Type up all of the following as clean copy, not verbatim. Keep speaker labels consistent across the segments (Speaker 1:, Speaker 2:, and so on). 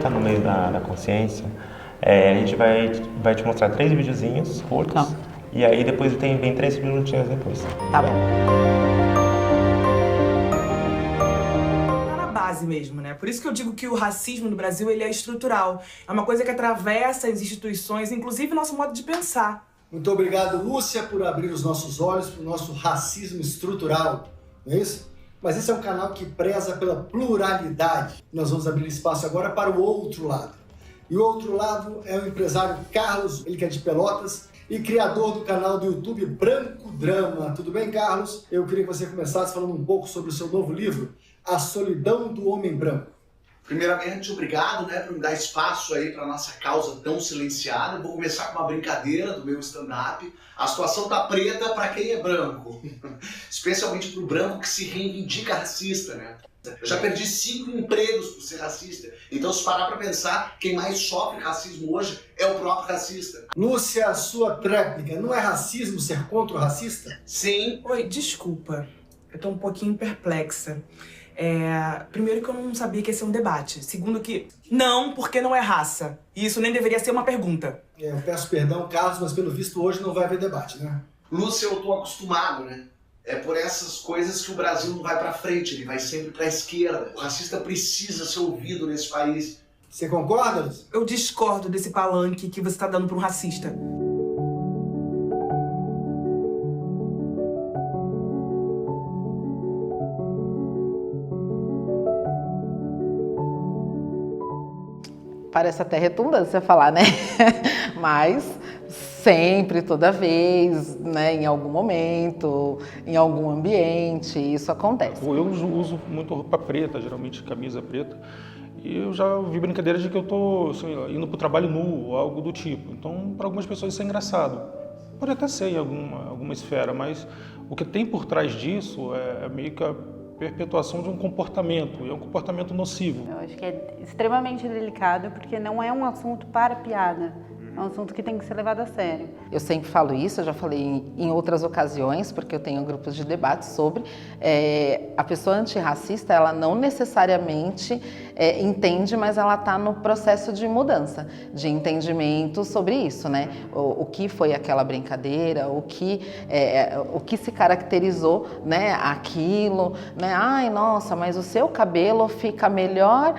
Speaker 1: está no meio da consciência, a gente vai te mostrar 3 videozinhos curtos.
Speaker 2: Tá.
Speaker 1: E aí depois vem 3 minutinhos depois.
Speaker 2: Tá bom.
Speaker 3: Tá na base mesmo, né? Por isso que eu digo que o racismo no Brasil ele é estrutural. É uma coisa que atravessa as instituições, inclusive o nosso modo de pensar.
Speaker 4: Muito obrigado, Lúcia, por abrir os nossos olhos para o nosso racismo estrutural, não é isso? Mas esse é um canal que preza pela pluralidade. Nós vamos abrir espaço agora para o outro lado. E o outro lado é o empresário Carlos, ele que é de Pelotas, e criador do canal do YouTube Branco Drama. Tudo bem, Carlos? Eu queria que você começasse falando um pouco sobre o seu novo livro, A Solidão do Homem Branco.
Speaker 5: Primeiramente, obrigado, por me dar espaço aí para nossa causa tão silenciada. Vou começar com uma brincadeira do meu stand-up. A situação tá preta para quem é branco, especialmente para o branco que se reivindica racista, né? Eu já perdi 5 empregos por ser racista. Então, se parar para pensar, quem mais sofre racismo hoje é o próprio racista.
Speaker 4: Lúcia, a sua tréplica, não é racismo ser contra o racista?
Speaker 5: Sim.
Speaker 3: Oi, desculpa. Eu tô um pouquinho perplexa. Primeiro que eu não sabia que ia ser um debate. Segundo que não, porque não é raça. E isso nem deveria ser uma pergunta.
Speaker 4: Eu peço perdão, Carlos, mas pelo visto hoje não vai haver debate, né?
Speaker 5: Lúcia, eu tô acostumado, né? É por essas coisas que o Brasil não vai pra frente, ele vai sempre pra esquerda. O racista precisa ser ouvido nesse país.
Speaker 4: Você concorda, Lúcia?
Speaker 3: Eu discordo desse palanque que você tá dando pra um racista.
Speaker 2: Parece até redundância falar, né? Mas sempre, toda vez, né, em algum momento, em algum ambiente, isso acontece.
Speaker 6: Eu uso muito roupa preta, geralmente camisa preta, e eu já vi brincadeiras de que eu estou indo para o trabalho nu ou algo do tipo. Então, para algumas pessoas isso é engraçado. Pode até ser em alguma esfera, mas o que tem por trás disso é meio que a perpetuação de um comportamento, e é um comportamento nocivo.
Speaker 7: Eu acho que é extremamente delicado porque não é um assunto para piada. É um assunto que tem que ser levado a sério.
Speaker 2: Eu sempre falo isso, eu já falei em outras ocasiões, porque eu tenho grupos de debate sobre. A pessoa antirracista, ela não necessariamente entende, mas ela está no processo de mudança, de entendimento sobre isso, né? O que foi aquela brincadeira, o que se caracterizou, né? Aquilo, né? Ai, nossa, mas o seu cabelo fica melhor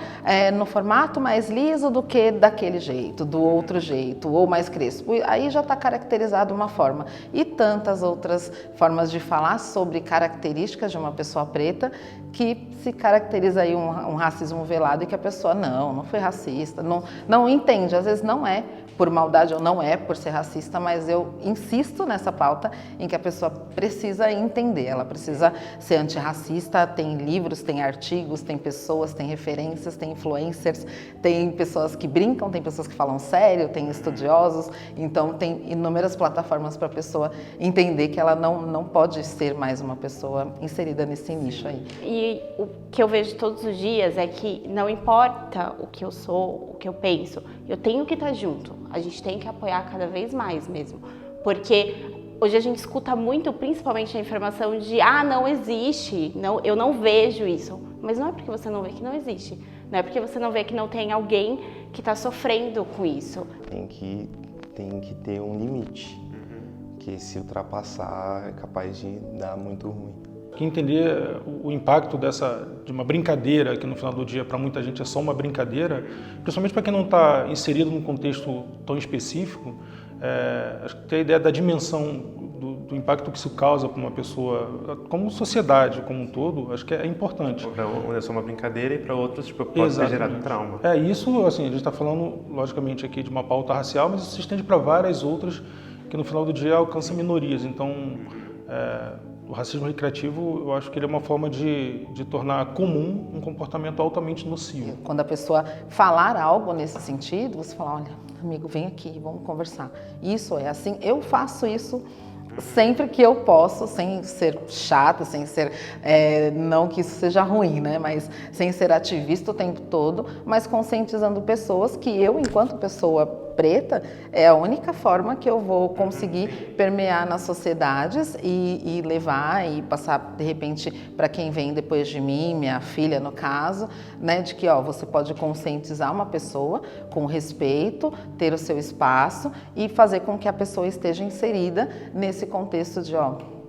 Speaker 2: no formato mais liso do que daquele jeito, do outro jeito, ou mais crespo. Aí já está caracterizado uma forma. E tantas outras formas de falar sobre características de uma pessoa preta que se caracteriza aí um racismo velado e que a pessoa não foi racista, não entende, às vezes não é por maldade ou não é por ser racista, mas eu insisto nessa pauta em que a pessoa precisa entender, ela precisa ser antirracista, tem livros, tem artigos, tem pessoas, tem referências, tem influencers, tem pessoas que brincam, tem pessoas que falam sério, tem estudiosos, então tem inúmeras plataformas para a pessoa entender que ela não pode ser mais uma pessoa inserida nesse nicho aí.
Speaker 7: E o que eu vejo todos os dias é que não importa o que eu sou, o que eu penso, eu tenho que estar junto. A gente tem que apoiar cada vez mais mesmo, porque hoje a gente escuta muito, principalmente a informação de não existe, eu não vejo isso. Mas não é porque você não vê que não existe, não é porque você não vê que não tem alguém que está sofrendo com isso.
Speaker 1: Tem que ter um limite, que se ultrapassar é capaz de dar muito ruim.
Speaker 6: Que entender o impacto de uma brincadeira, que no final do dia para muita gente é só uma brincadeira, principalmente para quem não está inserido num contexto tão específico, acho que tem a ideia da dimensão do impacto que isso causa para uma pessoa, como sociedade como um todo, acho que é importante.
Speaker 1: Para um é só uma brincadeira e para outros pode ter gerado trauma.
Speaker 6: Isso, assim, a gente está falando logicamente aqui de uma pauta racial, mas isso se estende para várias outras que no final do dia alcançam minorias. Então, o racismo recreativo, eu acho que ele é uma forma de tornar comum um comportamento altamente nocivo.
Speaker 2: Quando a pessoa falar algo nesse sentido, você fala, olha, amigo, vem aqui, vamos conversar. Isso é assim, eu faço isso sempre que eu posso, sem ser chata, sem ser, não que isso seja ruim, né? Mas sem ser ativista o tempo todo, mas conscientizando pessoas que eu, enquanto pessoa preta, é a única forma que eu vou conseguir permear nas sociedades e levar e passar, de repente, para quem vem depois de mim, minha filha no caso, né, de que você pode conscientizar uma pessoa com respeito, ter o seu espaço e fazer com que a pessoa esteja inserida nesse contexto de,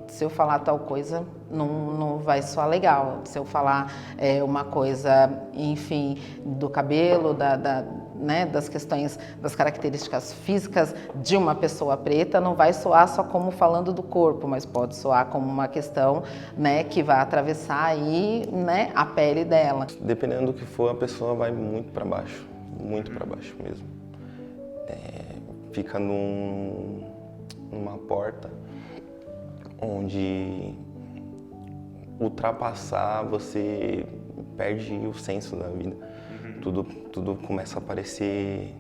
Speaker 2: se eu falar tal coisa, não vai soar legal. Se eu falar uma coisa, enfim, do cabelo, né, das questões, das características físicas de uma pessoa preta, não vai soar só como falando do corpo, mas pode soar como uma questão, né, que vai atravessar aí, né, a pele dela.
Speaker 1: Dependendo do que for, a pessoa vai muito para baixo mesmo. Fica numa porta onde ultrapassar você perde o senso da vida. Tudo começa a parecer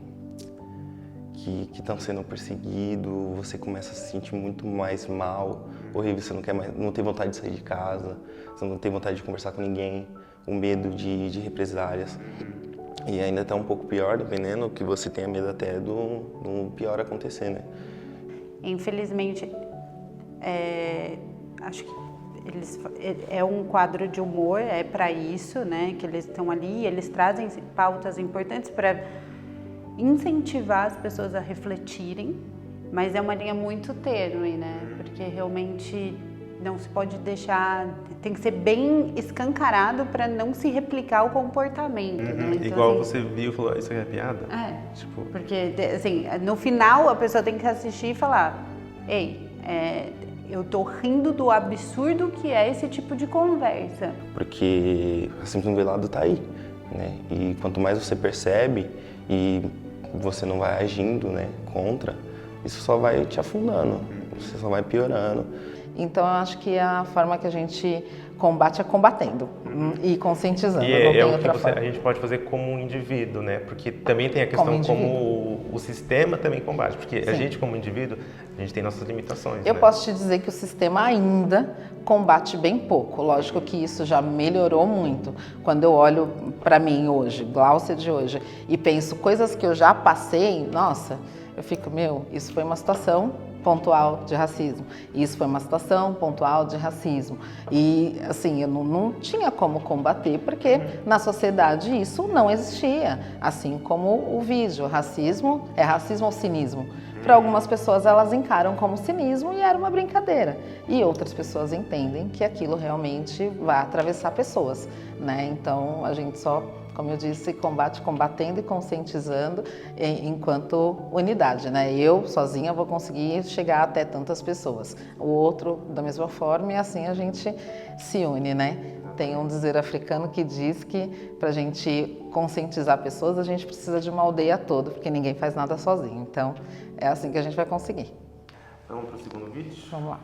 Speaker 1: que estão sendo perseguido, você começa a se sentir muito mais mal, horrível, você não tem vontade de sair de casa, você não tem vontade de conversar com ninguém, o medo de represálias. E ainda está um pouco pior, dependendo, que você tenha medo até do pior acontecer, né?
Speaker 8: Infelizmente, acho que é um quadro de humor, é para isso, né, que eles estão ali, eles trazem pautas importantes para incentivar as pessoas a refletirem, mas é uma linha muito tênue, né, porque realmente não se pode deixar, tem que ser bem escancarado para não se replicar o comportamento, né? Então,
Speaker 9: igual
Speaker 8: assim,
Speaker 9: você viu e falou, isso aqui é piada?
Speaker 8: Tipo... Porque, assim, no final a pessoa tem que assistir e falar, ei, eu tô rindo do absurdo que é esse tipo de conversa.
Speaker 1: Porque a síndrome do velado tá aí, né? E quanto mais você percebe e você não vai agindo, né, contra, isso só vai te afundando, você só vai piorando.
Speaker 2: Então, eu acho que a forma que a gente combate é combatendo e conscientizando.
Speaker 9: E
Speaker 2: não tem
Speaker 9: o
Speaker 2: outra
Speaker 9: que
Speaker 2: forma.
Speaker 9: a gente pode fazer como um indivíduo, né? Porque também tem a questão como o sistema também combate. Porque a gente, como indivíduo, a gente tem nossas limitações.
Speaker 2: Eu
Speaker 9: né?
Speaker 2: posso te dizer que o sistema ainda combate bem pouco. Lógico que isso já melhorou muito. Quando eu olho para mim hoje, Gláucia de hoje, e penso coisas que eu já passei, nossa, eu fico, isso foi uma situação pontual de racismo. Isso foi uma situação pontual de racismo. E, assim, eu não tinha como combater, porque na sociedade isso não existia. Assim como o vídeo, racismo é racismo ou cinismo. Para algumas pessoas, elas encaram como cinismo e era uma brincadeira. E outras pessoas entendem que aquilo realmente vai atravessar pessoas, né? Então, a gente só, como eu disse, combate combatendo e conscientizando enquanto unidade, né? Eu, sozinha, vou conseguir chegar até tantas pessoas. O outro, da mesma forma, e assim a gente se une, né? Tem um dizer africano que diz que para a gente conscientizar pessoas, a gente precisa de uma aldeia toda, porque ninguém faz nada sozinho. Então, é assim que a gente vai conseguir.
Speaker 9: Vamos para o segundo vídeo?
Speaker 2: Vamos lá.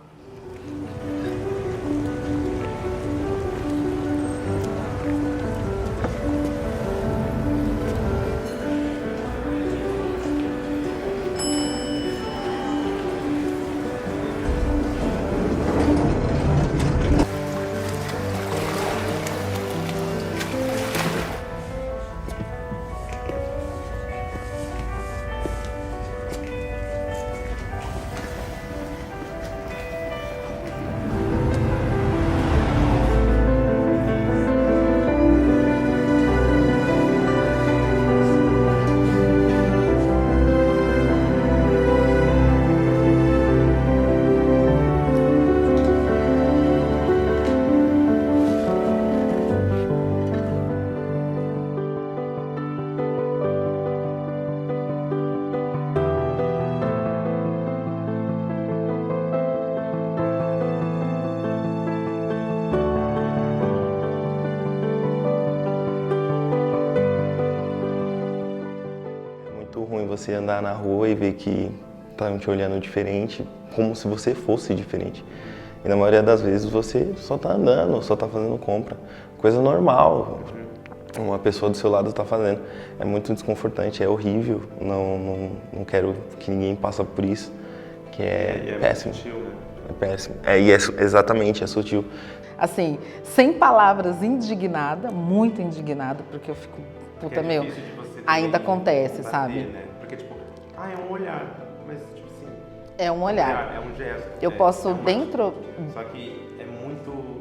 Speaker 1: Você andar na rua e ver que estão te olhando diferente, como se você fosse diferente. E na maioria das vezes você só está andando, só está fazendo compra. Coisa normal, uma pessoa do seu lado está fazendo. É muito desconfortante, é horrível, não quero que ninguém passe por isso, que é péssimo.
Speaker 9: Sutil, né?
Speaker 1: É péssimo. Exatamente, é sutil.
Speaker 2: Assim, sem palavras, indignada, muito indignada, porque eu fico, puta, ainda acontece,
Speaker 9: bater,
Speaker 2: sabe?
Speaker 9: Né? Porque, tipo, É um olhar, mas tipo assim...
Speaker 2: É um olhar.
Speaker 9: É um gesto.
Speaker 2: Eu posso dentro...
Speaker 9: Só que é muito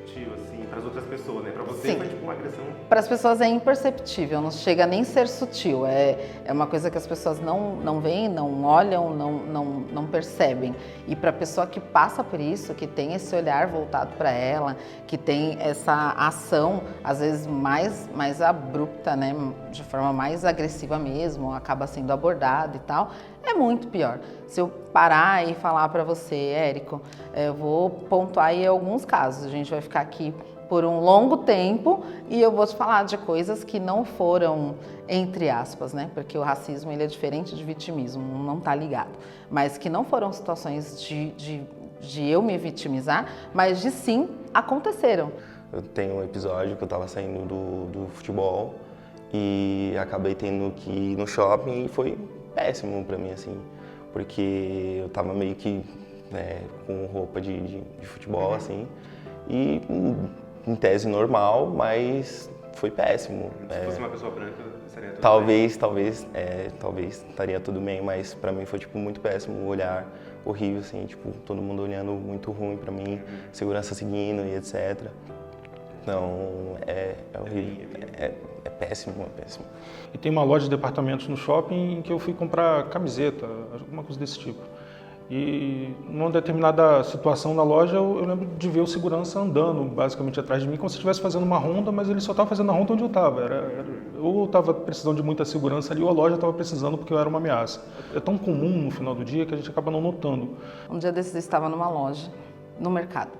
Speaker 9: sutil, assim, para as outras pessoas, né? Para você
Speaker 2: Sim.
Speaker 9: foi tipo uma agressão.
Speaker 2: Para as pessoas é imperceptível, não chega nem a ser sutil. É uma coisa que as pessoas não veem, não olham, não percebem. E para a pessoa que passa por isso, que tem esse olhar voltado para ela, que tem essa ação, às vezes mais abrupta, né? De forma mais agressiva mesmo, acaba sendo abordada e tal, é muito pior. Se eu parar e falar para você, Érico, eu vou pontuar aí alguns casos, a gente vai ficar aqui por um longo tempo e eu vou te falar de coisas que não foram, entre aspas, né? Porque o racismo ele é diferente de vitimismo, não tá ligado. Mas que não foram situações de eu me vitimizar, mas de sim aconteceram.
Speaker 1: Eu tenho um episódio que eu tava saindo do futebol e acabei tendo que ir no shopping e foi péssimo pra mim, assim. Porque eu tava meio que com roupa de futebol, assim. E em tese normal, mas foi péssimo.
Speaker 9: Se fosse uma pessoa branca, seria tudo
Speaker 1: talvez estaria tudo bem, mas pra mim foi tipo muito péssimo, o olhar horrível, assim, tipo, todo mundo olhando muito ruim pra mim, segurança seguindo e etc. Então, é horrível, é péssimo, é péssimo.
Speaker 6: E tem uma loja de departamentos no shopping em que eu fui comprar camiseta, alguma coisa desse tipo. E numa determinada situação na loja, eu lembro de ver o segurança andando basicamente atrás de mim, como se estivesse fazendo uma ronda, mas ele só estava fazendo a ronda onde eu estava. Ou eu estava precisando de muita segurança ali, ou a loja estava precisando porque eu era uma ameaça. É tão comum no final do dia que a gente acaba não notando.
Speaker 2: Um dia desses eu estava numa loja, no mercado.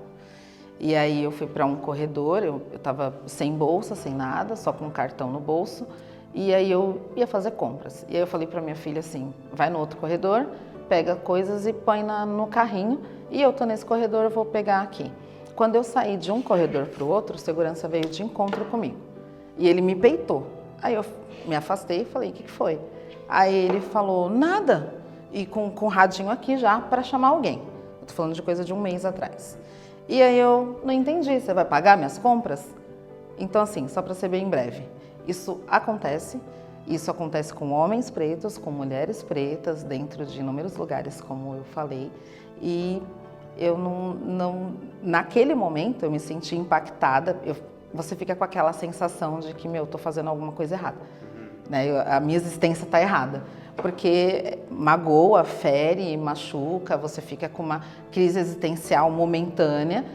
Speaker 2: E aí eu fui para um corredor, eu estava sem bolsa, sem nada, só com um cartão no bolso. E aí eu ia fazer compras. E aí eu falei para minha filha assim, vai no outro corredor, pega coisas e põe no carrinho e eu tô nesse corredor, eu vou pegar aqui. Quando eu saí de um corredor para o outro, o segurança veio de encontro comigo e ele me peitou. Aí eu me afastei e falei, o que foi? Aí ele falou, nada, e com o radinho aqui já para chamar alguém. Eu tô falando de coisa de um mês atrás. E aí eu não entendi, você vai pagar minhas compras? Então assim, só para ser bem breve, isso acontece com homens pretos, com mulheres pretas, dentro de inúmeros lugares, como eu falei. E eu naquele momento, eu me senti impactada. Você fica com aquela sensação de que, eu tô fazendo alguma coisa errada. Né? A minha existência está errada. Porque magoa, fere, machuca, você fica com uma crise existencial momentânea.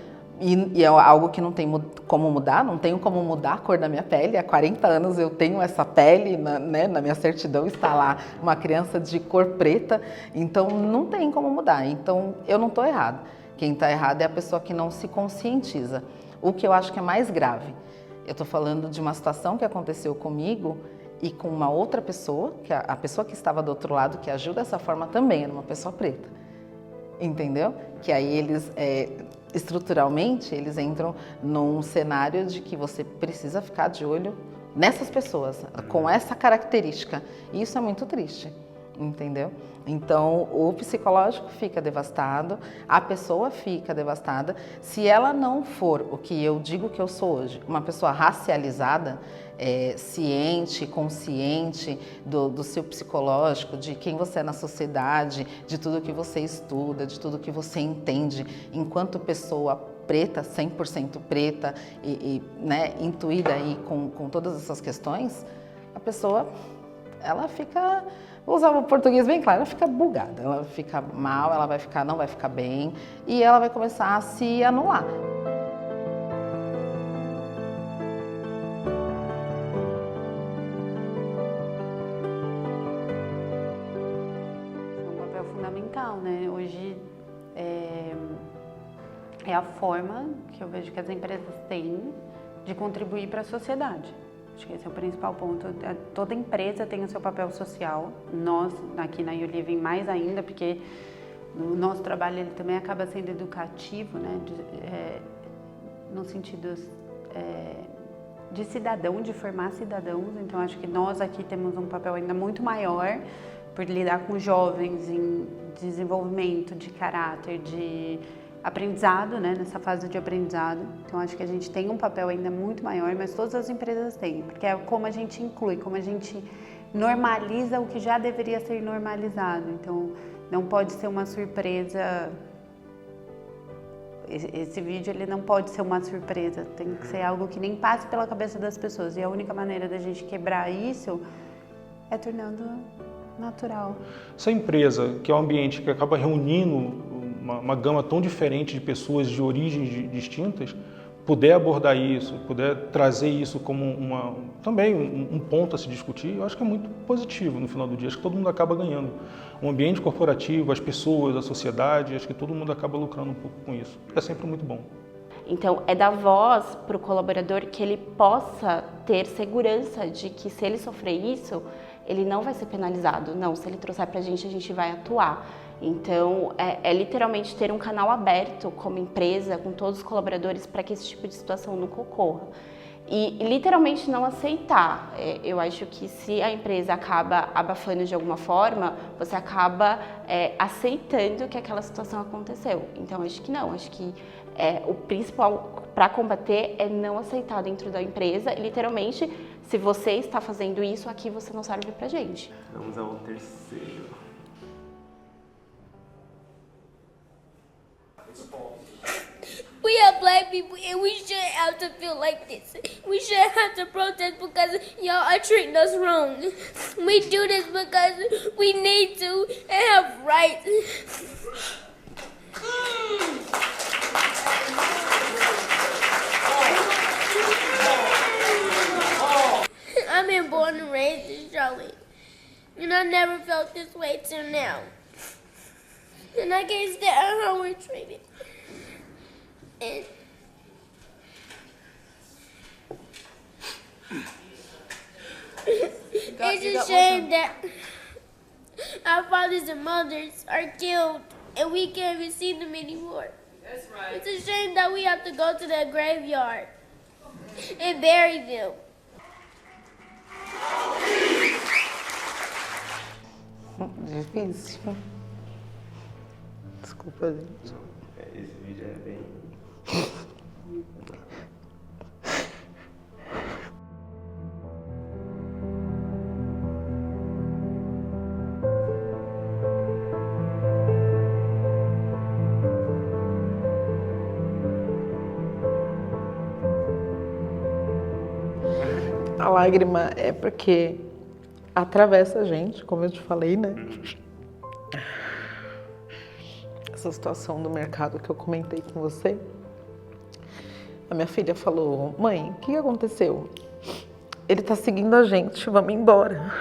Speaker 2: E é algo que não tem como mudar, não tenho como mudar a cor da minha pele. Há 40 anos eu tenho essa pele, na minha certidão está lá uma criança de cor preta, então não tem como mudar. Então eu não estou errada. Quem está errado é a pessoa que não se conscientiza. O que eu acho que é mais grave, eu estou falando de uma situação que aconteceu comigo e com uma outra pessoa, que a pessoa que estava do outro lado, que agiu dessa forma também, era uma pessoa preta. Entendeu? Que aí eles... estruturalmente, eles entram num cenário de que você precisa ficar de olho nessas pessoas, com essa característica. E isso é muito triste, entendeu? Então, o psicológico fica devastado, a pessoa fica devastada. Se ela não for o que eu digo que eu sou hoje, uma pessoa racializada, ciente, consciente do seu psicológico, de quem você é na sociedade, de tudo que você estuda, de tudo que você entende, enquanto pessoa preta, 100% preta né, intuída aí com todas essas questões, a pessoa, ela fica, vou usar o português bem claro, ela fica bugada, ela fica mal, ela não vai ficar bem e ela vai começar a se anular.
Speaker 8: Né? Hoje é a forma que eu vejo que as empresas têm de contribuir para a sociedade. Acho que esse é o principal ponto. Toda empresa tem o seu papel social. Nós, aqui na YouLiving, mais ainda, porque o nosso trabalho ele também acaba sendo educativo, né? No sentido de cidadão, de formar cidadãos. Então, acho que nós aqui temos um papel ainda muito maior por lidar com jovens em desenvolvimento de caráter, de aprendizado, né, nessa fase de aprendizado. Então, acho que a gente tem um papel ainda muito maior, mas todas as empresas têm, porque é como a gente inclui, como a gente normaliza o que já deveria ser normalizado. Então, não pode ser uma surpresa. Esse vídeo ele não pode ser uma surpresa, tem que ser algo que nem passe pela cabeça das pessoas. E a única maneira da gente quebrar isso é tornando natural.
Speaker 6: Essa empresa, que é um ambiente que acaba reunindo uma gama tão diferente de pessoas de origens distintas, puder abordar isso, puder trazer isso como também um ponto a se discutir, eu acho que é muito positivo no final do dia. Acho que todo mundo acaba ganhando. O ambiente corporativo, as pessoas, a sociedade, acho que todo mundo acaba lucrando um pouco com isso. É sempre muito bom.
Speaker 7: Então, é dar voz para o colaborador que ele possa ter segurança de que se ele sofrer isso, ele não vai ser penalizado. Não, se ele trouxer para a gente vai atuar. Então, é literalmente ter um canal aberto como empresa, com todos os colaboradores, para que esse tipo de situação nunca ocorra. E literalmente não aceitar. Eu acho que se a empresa acaba abafando de alguma forma, você acaba aceitando que aquela situação aconteceu. Então, acho que não. Acho que o principal para combater é não aceitar dentro da empresa. E, literalmente, se você está fazendo isso, aqui você não serve pra gente.
Speaker 9: Vamos ao terceiro.
Speaker 10: We are black people and we shouldn't have to feel like this. We shouldn't have to protest because y'all are treating us wrong. We do this because we need to and have rights. I've been born and raised in Charlotte, and I never felt this way till now. And I can't stand how we're treated. And it's a shame that our fathers and mothers are killed and we can't even see them anymore. That's right. It's a shame that we have to go to the graveyard and bury them.
Speaker 2: Difícil. Desculpa, gente.
Speaker 9: Esse vídeo é bem...
Speaker 2: A lágrima é porque atravessa a gente, como eu te falei, né? Essa situação do mercado que eu comentei com você. A minha filha falou: mãe, o que aconteceu? Ele tá seguindo a gente, vamos embora.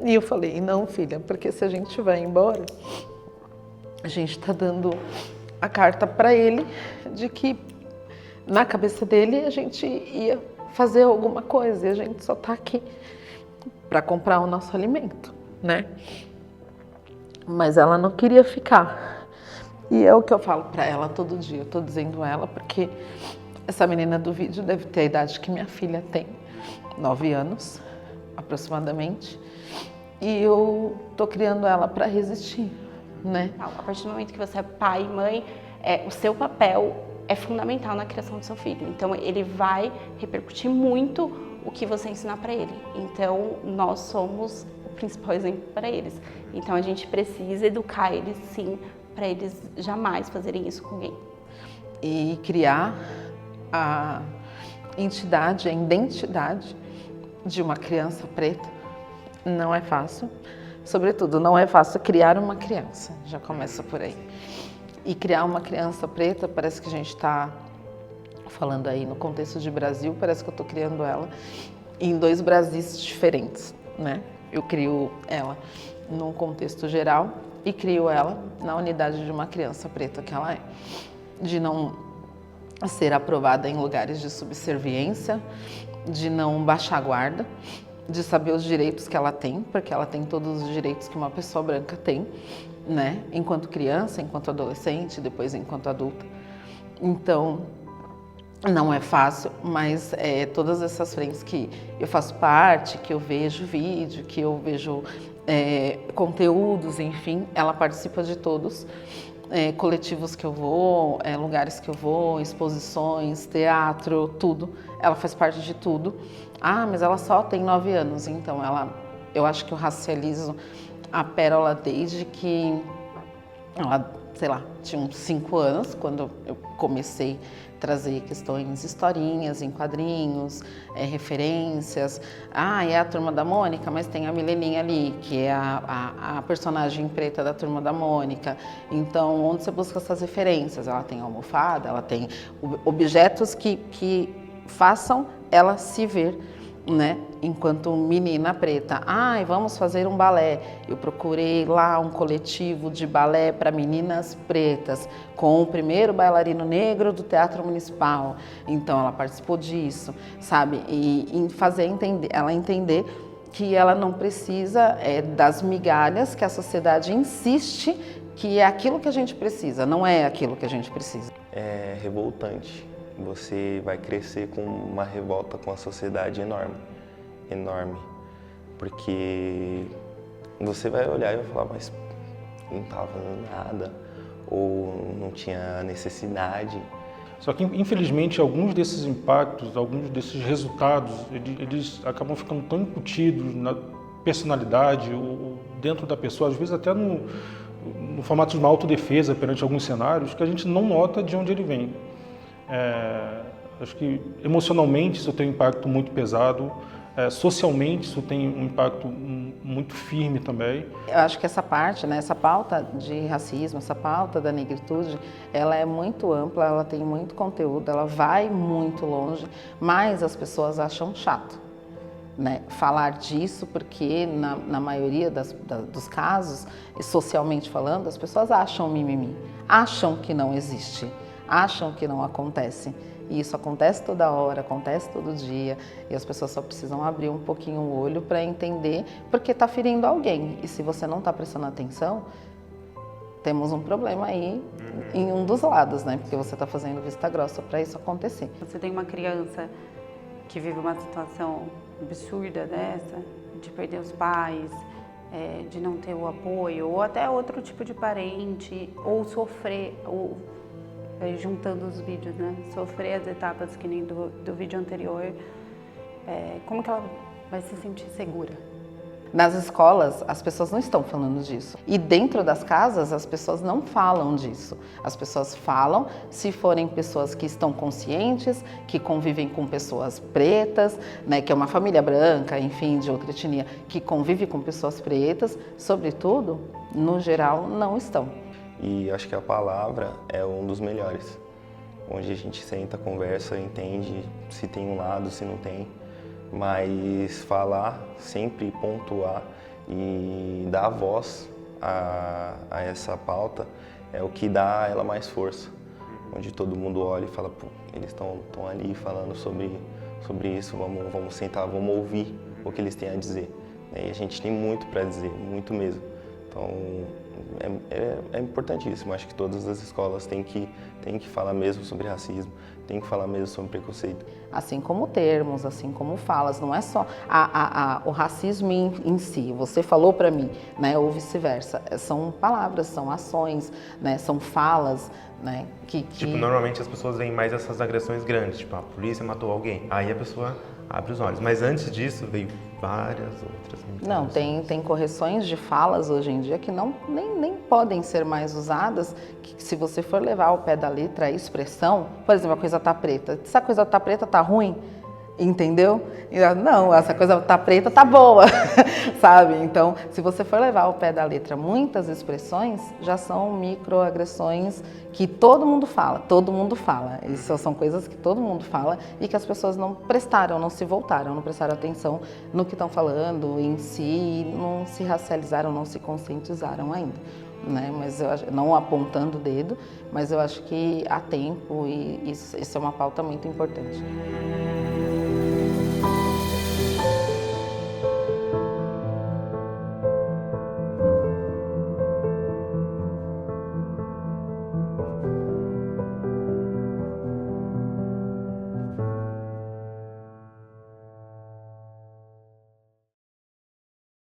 Speaker 2: E eu falei: não, filha, porque se a gente vai embora, a gente tá dando a carta para ele de que na cabeça dele a gente ia fazer alguma coisa e a gente só tá aqui para comprar o nosso alimento, né? Mas ela não queria ficar. E é o que eu falo para ela todo dia. Eu tô dizendo ela porque essa menina do vídeo deve ter a idade que minha filha tem, 9 anos aproximadamente. E eu tô criando ela para resistir, né?
Speaker 7: A partir do momento que você é pai e mãe, o seu papel é fundamental na criação do seu filho. Então, ele vai repercutir muito o que você ensinar para ele. Então, nós somos o principal exemplo para eles. Então, a gente precisa educar eles, sim, para eles jamais fazerem isso com alguém.
Speaker 2: E criar a entidade, a identidade de uma criança preta não é fácil. Sobretudo, não é fácil criar uma criança, já começa por aí. E criar uma criança preta, parece que a gente está falando aí no contexto de Brasil, parece que eu estou criando ela em 2 Brasis diferentes, né? Eu crio ela num contexto geral e crio ela na unidade de uma criança preta que ela é. De não ser aprovada em lugares de subserviência, de não baixar a guarda, de saber os direitos que ela tem, porque ela tem todos os direitos que uma pessoa branca tem, né? Enquanto criança, enquanto adolescente, depois enquanto adulta. Então, não é fácil, mas todas essas frentes que eu faço parte, que eu vejo vídeo, que eu vejo conteúdos, enfim, ela participa de todos. Coletivos que eu vou, lugares que eu vou, exposições, teatro, tudo. Ela faz parte de tudo. Ah, mas ela só tem 9 anos, então eu acho que eu racializo a Pérola desde que ela, sei lá, tinha uns 5 anos, quando eu comecei a trazer questões, historinhas em quadrinhos, referências. Ah, é a Turma da Mônica, mas tem a Mileninha ali, que é a personagem preta da Turma da Mônica. Então, onde você busca essas referências? Ela tem almofada, ela tem objetos que façam ela se ver, né, enquanto menina preta. Ai, vamos fazer um balé. Eu procurei lá um coletivo de balé para meninas pretas, com o primeiro bailarino negro do Teatro Municipal. Então ela participou disso, sabe? E fazer ela entender que ela não precisa das migalhas que a sociedade insiste que é aquilo que a gente precisa, não é aquilo que a gente precisa.
Speaker 1: É revoltante. Você vai crescer com uma revolta com a sociedade enorme, enorme, porque você vai olhar e vai falar, mas não estava fazendo nada, ou não tinha necessidade.
Speaker 6: Só que, infelizmente, alguns desses impactos, alguns desses resultados, eles acabam ficando tão incutidos na personalidade, ou dentro da pessoa, às vezes até no formato de uma autodefesa perante alguns cenários, que a gente não nota de onde ele vem. Acho que emocionalmente isso tem um impacto muito pesado, socialmente isso tem um impacto muito firme também.
Speaker 2: Eu acho que essa parte, né, essa pauta de racismo, essa pauta da negritude, ela é muito ampla, ela tem muito conteúdo, ela vai muito longe, mas as pessoas acham chato, né, falar disso, porque na maioria dos casos, socialmente falando, as pessoas acham mimimi, acham que não existe. Acham que não acontece. E isso acontece toda hora, acontece todo dia. E as pessoas só precisam abrir um pouquinho o olho para entender, porque está ferindo alguém. E se você não está prestando atenção, temos um problema aí em um dos lados, né? Porque você está fazendo vista grossa para isso acontecer.
Speaker 8: Você tem uma criança que vive uma situação absurda dessa, de perder os pais, de não ter o apoio, ou até outro tipo de parente, ou sofrer, ou juntando os vídeos, né? Sofrer as etapas que nem do vídeo anterior, como que ela vai se sentir segura?
Speaker 2: Nas escolas, as pessoas não estão falando disso. E dentro das casas, as pessoas não falam disso. As pessoas falam se forem pessoas que estão conscientes, que convivem com pessoas pretas, né, que é uma família branca, enfim, de outra etnia, que convive com pessoas pretas, sobretudo, no geral, não estão.
Speaker 1: E acho que a palavra é um dos melhores, onde a gente senta, conversa, entende se tem um lado, se não tem, mas falar, sempre pontuar e dar voz a essa pauta é o que dá a ela mais força, onde todo mundo olha e fala, pô, eles estão ali falando sobre isso, vamos sentar, vamos ouvir o que eles têm a dizer. E a gente tem muito para dizer, muito mesmo. Então, é importantíssimo. Acho que todas as escolas têm que falar mesmo sobre racismo, têm que falar mesmo sobre preconceito.
Speaker 2: Assim como termos, assim como falas, não é só o racismo em si, você falou para mim, né, ou vice-versa. São palavras, são ações, né, são falas, né,
Speaker 9: Tipo, normalmente as pessoas veem mais essas agressões grandes, tipo, a polícia matou alguém, aí a pessoa abre os olhos. Mas antes disso veio várias outras.
Speaker 2: Não, tem correções de falas hoje em dia que nem podem ser mais usadas, que se você for levar ao pé da letra a expressão, por exemplo, a coisa tá preta. Se a coisa tá preta, tá ruim, entendeu? Não, essa coisa tá preta, tá boa, sabe? Então, se você for levar ao pé da letra muitas expressões, já são microagressões que todo mundo fala. Isso são coisas que todo mundo fala e que as pessoas não prestaram, não se voltaram, não prestaram atenção no que estão falando em si, não se racializaram, não se conscientizaram ainda. Né? Mas não apontando o dedo, mas eu acho que há tempo e isso é uma pauta muito importante.